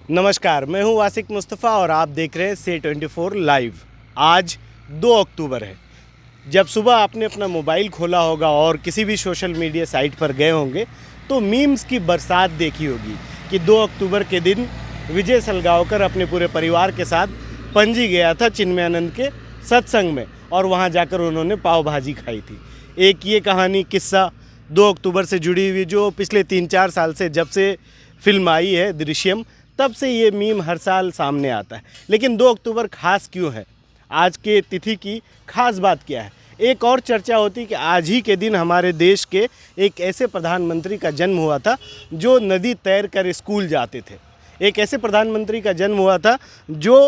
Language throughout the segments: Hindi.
नमस्कार, मैं हूं वासिक मुस्तफ़ा और आप देख रहे हैं C24 लाइव। आज 2 अक्टूबर है। जब सुबह आपने अपना मोबाइल खोला होगा और किसी भी सोशल मीडिया साइट पर गए होंगे तो मीम्स की बरसात देखी होगी कि 2 अक्टूबर के दिन विजय सलगांवकर अपने पूरे परिवार के साथ पणजी गया था चिन्मयानंद के सत्संग में और वहां जाकर उन्होंने पाव भाजी खाई थी। एक ये कहानी किस्सा 2 अक्टूबर से जुड़ी हुई जो पिछले 3-4 साल से जब से फिल्म आई है दृश्यम, तब से ये मीम हर साल सामने आता है। लेकिन 2 अक्टूबर खास क्यों है? आज के तिथि की खास बात क्या है? एक और चर्चा होती कि आज ही के दिन हमारे देश के एक ऐसे प्रधानमंत्री का जन्म हुआ था जो नदी तैर कर स्कूल जाते थे। एक ऐसे प्रधानमंत्री का जन्म हुआ था जो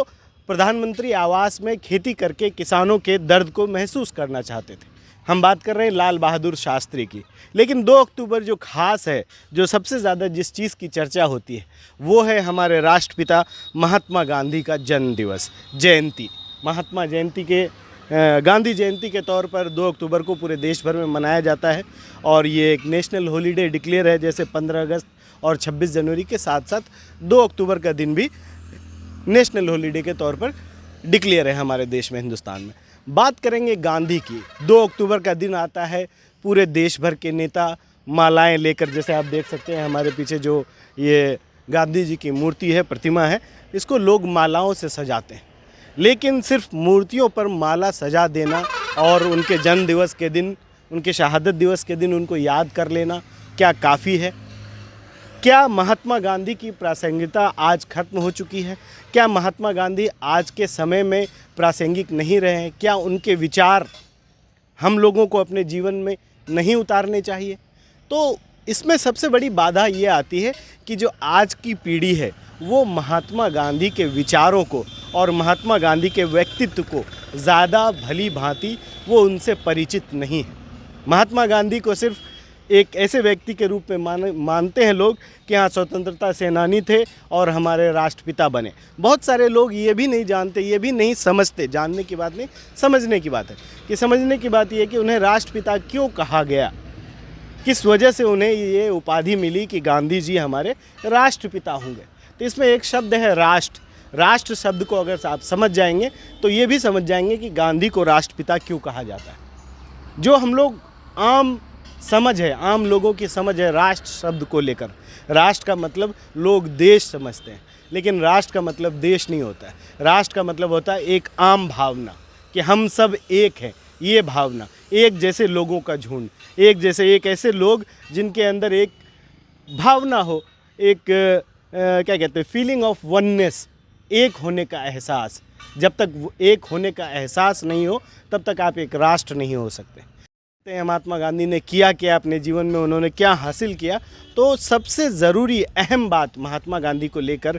प्रधानमंत्री आवास में खेती करके किसानों के दर्द को महसूस करना चाहते थे। हम बात कर रहे हैं लाल बहादुर शास्त्री की। लेकिन 2 अक्टूबर जो खास है, जो सबसे ज़्यादा जिस चीज़ की चर्चा होती है, वो है हमारे राष्ट्रपिता महात्मा गांधी का जन्म दिवस, जयंती। महात्मा जयंती के गांधी जयंती के तौर पर 2 अक्टूबर को पूरे देश भर में मनाया जाता है और ये एक नेशनल हॉलीडे डिक्लेयर है। जैसे 15 अगस्त और 26 जनवरी के साथ साथ 2 अक्टूबर का दिन भी नेशनल हॉलीडे के तौर पर डिक्लेयर है हमारे देश में, हिंदुस्तान में। बात करेंगे गांधी की। 2 अक्टूबर का दिन आता है, पूरे देश भर के नेता मालाएं लेकर, जैसे आप देख सकते हैं हमारे पीछे जो ये गांधी जी की मूर्ति है, प्रतिमा है, इसको लोग मालाओं से सजाते हैं। लेकिन सिर्फ मूर्तियों पर माला सजा देना और उनके जन्म दिवस के दिन, उनके शहादत दिवस के दिन उनको याद कर लेना क्या काफ़ी है? क्या महात्मा गांधी की प्रासंगिकता आज खत्म हो चुकी है? क्या महात्मा गांधी आज के समय में प्रासंगिक नहीं रहे हैं? क्या उनके विचार हम लोगों को अपने जीवन में नहीं उतारने चाहिए? तो इसमें सबसे बड़ी बाधा ये आती है कि जो आज की पीढ़ी है वो महात्मा गांधी के विचारों को और महात्मा गांधी के व्यक्तित्व को ज़्यादा भली भांति वो उनसे परिचित नहीं है। महात्मा गांधी को सिर्फ एक ऐसे व्यक्ति के रूप में मानते हैं लोग कि हाँ, स्वतंत्रता सेनानी थे और हमारे राष्ट्रपिता बने। बहुत सारे लोग ये भी नहीं जानते, ये भी नहीं समझते, जानने की बात नहीं, समझने की बात है कि समझने की बात ये है कि उन्हें राष्ट्रपिता क्यों कहा गया, किस वजह से उन्हें ये उपाधि मिली कि गांधी जी हमारे राष्ट्रपिता होंगे। तो इसमें एक शब्द है राष्ट्र। राष्ट्र शब्द को अगर आप समझ जाएंगे तो ये भी समझ जाएंगे कि गांधी को राष्ट्रपिता क्यों कहा जाता है। जो हम लोग आम समझ है, आम लोगों की समझ है राष्ट्र शब्द को लेकर, राष्ट्र का मतलब लोग देश समझते हैं, लेकिन राष्ट्र का मतलब देश नहीं होता है। राष्ट्र का मतलब होता है एक आम भावना कि हम सब एक हैं, ये भावना, एक जैसे लोगों का झुंड, एक जैसे, एक ऐसे लोग जिनके अंदर एक भावना हो, एक क्या कहते हैं, फीलिंग ऑफ वननेस, एक होने का एहसास। जब तक एक होने का एहसास नहीं हो तब तक आप एक राष्ट्र नहीं हो सकते। महात्मा गांधी ने किया क्या अपने जीवन में, उन्होंने क्या हासिल किया? तो सबसे ज़रूरी अहम बात महात्मा गांधी को लेकर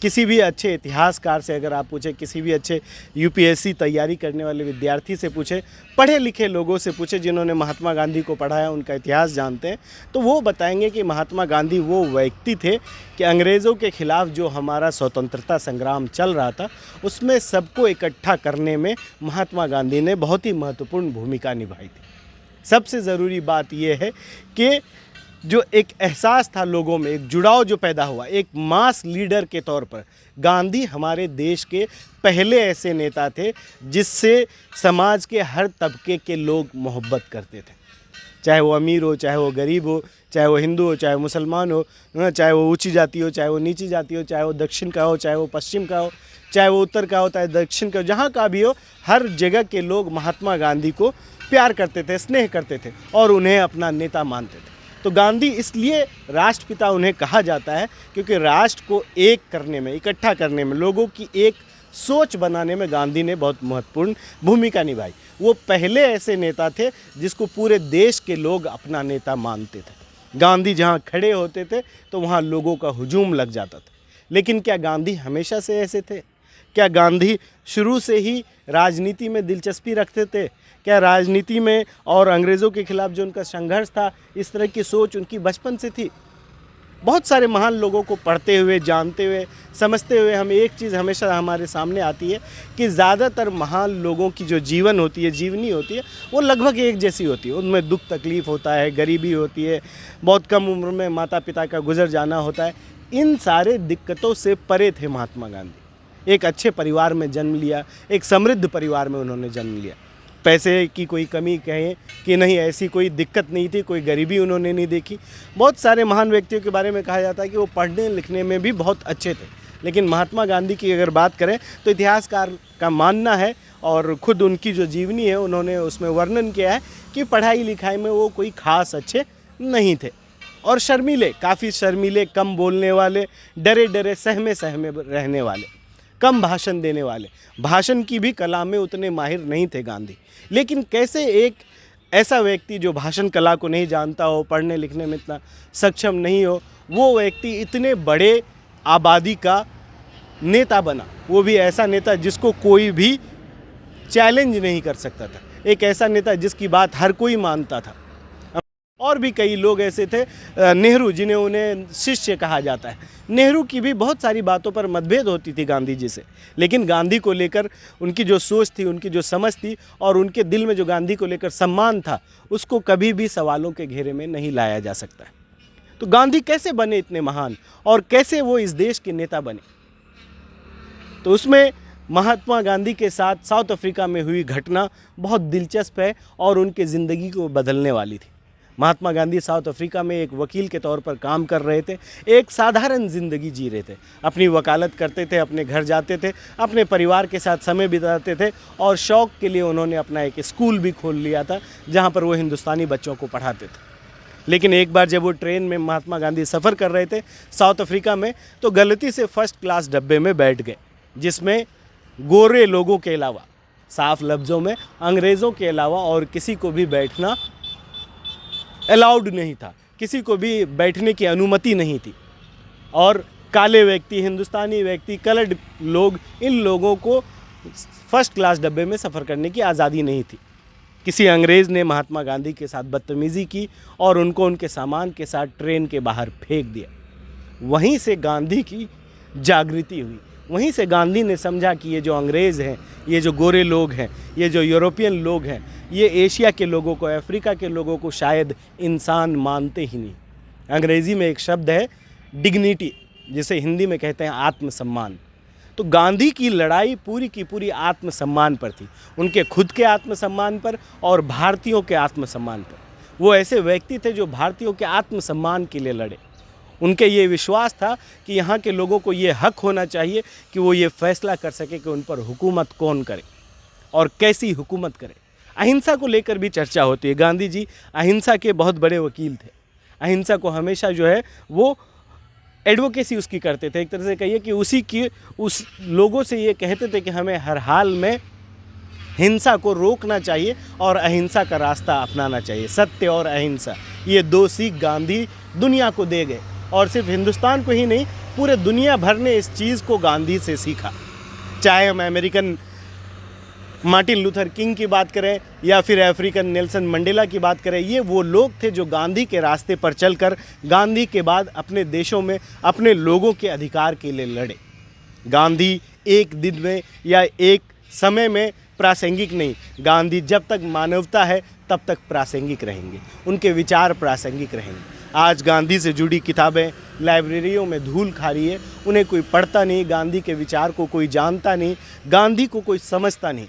किसी भी अच्छे इतिहासकार से अगर आप पूछें, किसी भी अच्छे यूपीएससी तैयारी करने वाले विद्यार्थी से पूछें, पढ़े लिखे लोगों से पूछें जिन्होंने महात्मा गांधी को पढ़ा है, उनका इतिहास जानते हैं, तो वो बताएंगे कि महात्मा गांधी वो व्यक्ति थे कि अंग्रेज़ों के ख़िलाफ़ जो हमारा स्वतंत्रता संग्राम चल रहा था उसमें सबको इकट्ठा करने में महात्मा गांधी ने बहुत ही महत्वपूर्ण भूमिका निभाई थी। सबसे ज़रूरी बात यह है कि जो एक एहसास था लोगों में, एक जुड़ाव जो पैदा हुआ, एक मास लीडर के तौर पर गांधी हमारे देश के पहले ऐसे नेता थे जिससे समाज के हर तबके के लोग मोहब्बत करते थे। चाहे वो अमीर हो, चाहे वो गरीब हो, चाहे वो हिंदू हो, चाहे मुसलमान हो, चाहे वो ऊंची जाति हो, चाहे वो नीची जाति हो, चाहे वो दक्षिण का हो, चाहे वो पश्चिम का हो, चाहे वो उत्तर का हो, चाहे दक्षिण का हो, जहाँ का भी हो, हर जगह के लोग महात्मा गांधी को प्यार करते थे, स्नेह करते थे और उन्हें अपना नेता मानते थे। तो गांधी इसलिए राष्ट्रपिता उन्हें कहा जाता है क्योंकि राष्ट्र को एक करने में, इकट्ठा करने में, लोगों की एक सोच बनाने में गांधी ने बहुत महत्वपूर्ण भूमिका निभाई। वो पहले ऐसे नेता थे जिसको पूरे देश के लोग अपना नेता मानते थे। गांधी जहाँ खड़े होते थे तो वहाँ लोगों का हुजूम लग जाता था। लेकिन क्या गांधी हमेशा से ऐसे थे? क्या गांधी शुरू से ही राजनीति में दिलचस्पी रखते थे? क्या राजनीति में और अंग्रेज़ों के खिलाफ जो उनका संघर्ष था, इस तरह की सोच उनकी बचपन से थी? बहुत सारे महान लोगों को पढ़ते हुए, जानते हुए, समझते हुए हमें एक चीज़ हमेशा हमारे सामने आती है कि ज़्यादातर महान लोगों की जो जीवन होती है, जीवनी होती है, वो लगभग एक जैसी होती है। उनमें दुख तकलीफ़ होता है, गरीबी होती है, बहुत कम उम्र में माता पिता का गुजर जाना होता है, इन सारे दिक्कतों से परे थे महात्मा गांधी। एक अच्छे परिवार में जन्म लिया, एक समृद्ध परिवार में उन्होंने जन्म लिया। पैसे की कोई कमी कहें कि नहीं, ऐसी कोई दिक्कत नहीं थी, कोई गरीबी उन्होंने नहीं देखी। बहुत सारे महान व्यक्तियों के बारे में कहा जाता है कि वो पढ़ने लिखने में भी बहुत अच्छे थे, लेकिन महात्मा गांधी की अगर बात करें तो इतिहासकार का मानना है और ख़ुद उनकी जो जीवनी है उन्होंने उसमें वर्णन किया है कि पढ़ाई लिखाई में वो कोई ख़ास अच्छे नहीं थे और शर्मीले, काफ़ी शर्मीले, कम बोलने वाले, डरे डरे सहमे सहमे रहने वाले, कम भाषण देने वाले, भाषण की भी कला में उतने माहिर नहीं थे गांधी। लेकिन कैसे एक ऐसा व्यक्ति जो भाषण कला को नहीं जानता हो, पढ़ने लिखने में इतना सक्षम नहीं हो, वो व्यक्ति इतने बड़े आबादी का नेता बना, वो भी ऐसा नेता जिसको कोई भी चैलेंज नहीं कर सकता था, एक ऐसा नेता जिसकी बात हर कोई मानता था। और भी कई लोग ऐसे थे, नेहरू जिन्हें उन्हें शिष्य कहा जाता है। नेहरू की भी बहुत सारी बातों पर मतभेद होती थी गांधी जी से, लेकिन गांधी को लेकर उनकी जो सोच थी, उनकी जो समझ थी और उनके दिल में जो गांधी को लेकर सम्मान था, उसको कभी भी सवालों के घेरे में नहीं लाया जा सकता है। तो गांधी कैसे बने इतने महान और कैसे वो इस देश के नेता बने, तो उसमें महात्मा गांधी के साथ साउथ अफ्रीका में हुई घटना बहुत दिलचस्प है और उनके ज़िंदगी को बदलने वाली थी। महात्मा गांधी साउथ अफ्रीका में एक वकील के तौर पर काम कर रहे थे, एक साधारण ज़िंदगी जी रहे थे, अपनी वकालत करते थे, अपने घर जाते थे, अपने परिवार के साथ समय बिताते थे और शौक़ के लिए उन्होंने अपना एक स्कूल भी खोल लिया था जहाँ पर वो हिंदुस्तानी बच्चों को पढ़ाते थे। लेकिन एक बार जब वो ट्रेन में महात्मा गांधी सफ़र कर रहे थे साउथ अफ्रीका में, तो गलती से फर्स्ट क्लास डब्बे में बैठ गए, जिसमें गोरे लोगों के अलावा, साफ लफ्ज़ों में अंग्रेज़ों के अलावा और किसी को भी बैठना अलाउड नहीं था, किसी को भी बैठने की अनुमति नहीं थी। और काले व्यक्ति, हिंदुस्तानी व्यक्ति, कलर्ड लोग, इन लोगों को फर्स्ट क्लास डब्बे में सफ़र करने की आज़ादी नहीं थी। किसी अंग्रेज़ ने महात्मा गांधी के साथ बदतमीज़ी की और उनको उनके सामान के साथ ट्रेन के बाहर फेंक दिया। वहीं से गांधी की जागृति हुई, वहीं से गांधी ने समझा कि ये जो अंग्रेज़ हैं, ये जो गोरे लोग हैं, ये जो यूरोपियन लोग हैं, ये एशिया के लोगों को, अफ्रीका के लोगों को शायद इंसान मानते ही नहीं। अंग्रेज़ी में एक शब्द है डिग्निटी, जिसे हिंदी में कहते हैं आत्मसम्मान। तो गांधी की लड़ाई पूरी की पूरी आत्मसम्मान पर थी, उनके खुद के आत्मसम्मान पर और भारतीयों के आत्मसम्मान पर। वो ऐसे व्यक्ति थे जो भारतीयों के आत्मसम्मान के लिए लड़े। उनके ये विश्वास था कि यहाँ के लोगों को ये हक होना चाहिए कि वो ये फैसला कर सके कि उन पर हुकूमत कौन करे और कैसी हुकूमत करे। अहिंसा को लेकर भी चर्चा होती है। गांधी जी अहिंसा के बहुत बड़े वकील थे। अहिंसा को हमेशा जो है वो एडवोकेसी उसकी करते थे। एक तरह से कहिए कि उस लोगों से ये कहते थे कि हमें हर हाल में हिंसा को रोकना चाहिए और अहिंसा का रास्ता अपनाना चाहिए। सत्य और अहिंसा, ये दो सीख गांधी दुनिया को दे गए और सिर्फ हिंदुस्तान को ही नहीं, पूरे दुनिया भर ने इस चीज़ को गांधी से सीखा। चाहे हम अमेरिकन मार्टिन लूथर किंग की बात करें या फिर अफ्रीकन नेल्सन मंडेला की बात करें, ये वो लोग थे जो गांधी के रास्ते पर चलकर गांधी के बाद अपने देशों में अपने लोगों के अधिकार के लिए लड़े। गांधी एक दिन में या एक समय में प्रासंगिक नहीं, गांधी जब तक मानवता है तब तक प्रासंगिक रहेंगे, उनके विचार प्रासंगिक रहेंगे। आज गांधी से जुड़ी किताबें लाइब्रेरियों में धूल खा रही है, उन्हें कोई पढ़ता नहीं, गांधी के विचार को कोई जानता नहीं, गांधी को कोई समझता नहीं।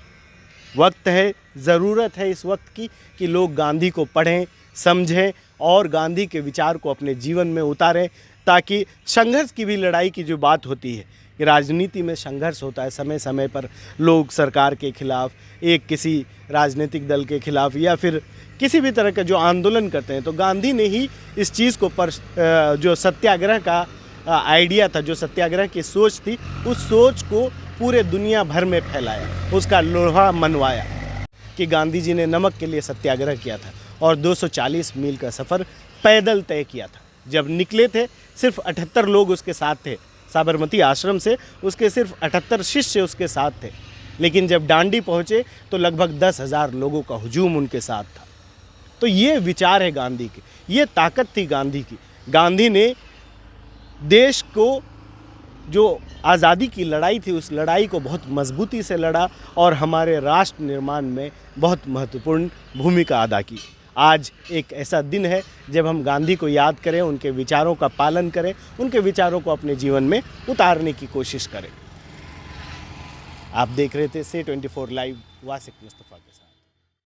वक्त है, ज़रूरत है इस वक्त की कि लोग गांधी को पढ़ें, समझें और गांधी के विचार को अपने जीवन में उतारें, ताकि संघर्ष की भी लड़ाई की जो बात होती है कि राजनीति में संघर्ष होता है, समय समय पर लोग सरकार के खिलाफ, एक किसी राजनीतिक दल के खिलाफ या फिर किसी भी तरह का जो आंदोलन करते हैं, तो गांधी ने ही इस चीज़ को जो सत्याग्रह का आइडिया था, जो सत्याग्रह की सोच थी, उस सोच को पूरे दुनिया भर में फैलाया, उसका लोहा मनवाया कि गांधी जी ने नमक के लिए सत्याग्रह किया था और 240 मील का सफ़र पैदल तय किया था। जब निकले थे सिर्फ 78 लोग उसके साथ थे, साबरमती आश्रम से उसके सिर्फ 78 शिष्य उसके साथ थे, लेकिन जब डांडी पहुँचे तो लगभग 10,000 लोगों का हुजूम उनके साथ था। तो ये विचार है गांधी के, ये ताकत थी गांधी की। गांधी ने देश को जो आज़ादी की लड़ाई थी, उस लड़ाई को बहुत मजबूती से लड़ा और हमारे राष्ट्र निर्माण में बहुत महत्वपूर्ण भूमिका अदा की। आज एक ऐसा दिन है जब हम गांधी को याद करें, उनके विचारों का पालन करें, उनके विचारों को अपने जीवन में उतारने की कोशिश करें। आप देख रहे थे से 24 लाइव, वासिक मुस्तफ़ा के साथ।